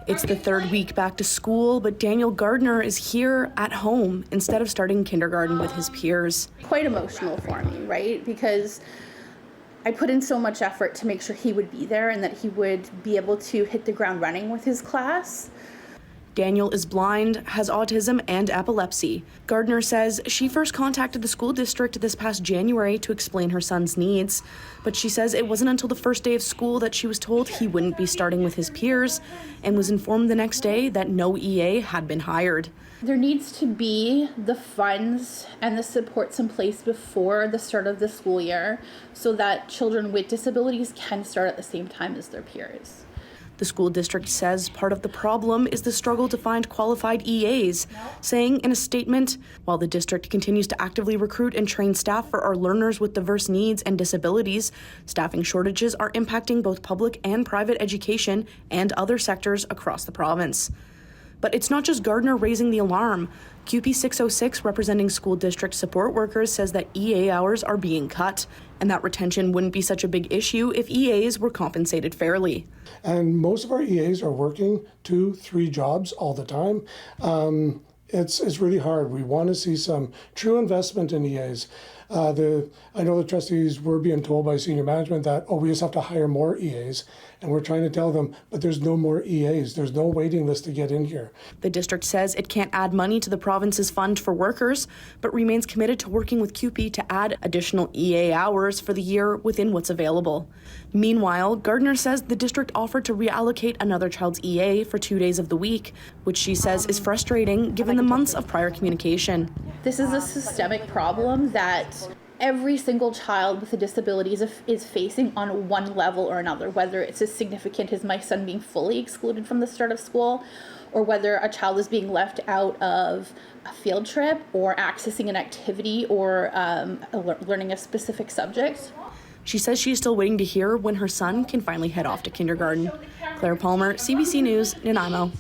It's the third week back to school, but Daniel Gardner is here at home instead of starting kindergarten with his peers. Quite emotional for me, right? Because I put in so much effort to make sure he would be there and that he would be able to hit the ground running with his class. Daniel is blind, has autism, and epilepsy. Gardner says she first contacted the school district this past January to explain her son's needs, but she says it wasn't until the first day of school that she was told he wouldn't be starting with his peers and was informed the next day that no EA had been hired. There needs to be the funds and the supports in place before the start of the school year so that children with disabilities can start at the same time as their peers. The school district says part of the problem is the struggle to find qualified EAs, saying in a statement, while the district continues to actively recruit and train staff for our learners with diverse needs and disabilities, staffing shortages are impacting both public and private education and other sectors across the province. But it's not just Gardner raising the alarm. QP 606, representing school district support workers, says that EA hours are being cut and that retention wouldn't be such a big issue if EAs were compensated fairly. And most of our EAs are working 2-3 jobs all the time. It's really hard. We want to see some true investment in EAs. I know the trustees were being told by senior management that, we just have to hire more EAs. And we're trying to tell them, but there's no more EAs. There's no waiting list to get in here. The district says it can't add money to the province's fund for workers, but remains committed to working with QP to add additional EA hours for the year within what's available. Meanwhile, Gardner says the district offered to reallocate another child's EA for 2 days of the week, which she says is frustrating given the months of prior communication. This is a systemic problem that every single child with a disability is facing on one level or another, whether it's as significant as my son being fully excluded from the start of school, or whether a child is being left out of a field trip or accessing an activity or learning a specific subject. She says she's still waiting to hear when her son can finally head off to kindergarten. Claire Palmer, CBC News, Nanaimo.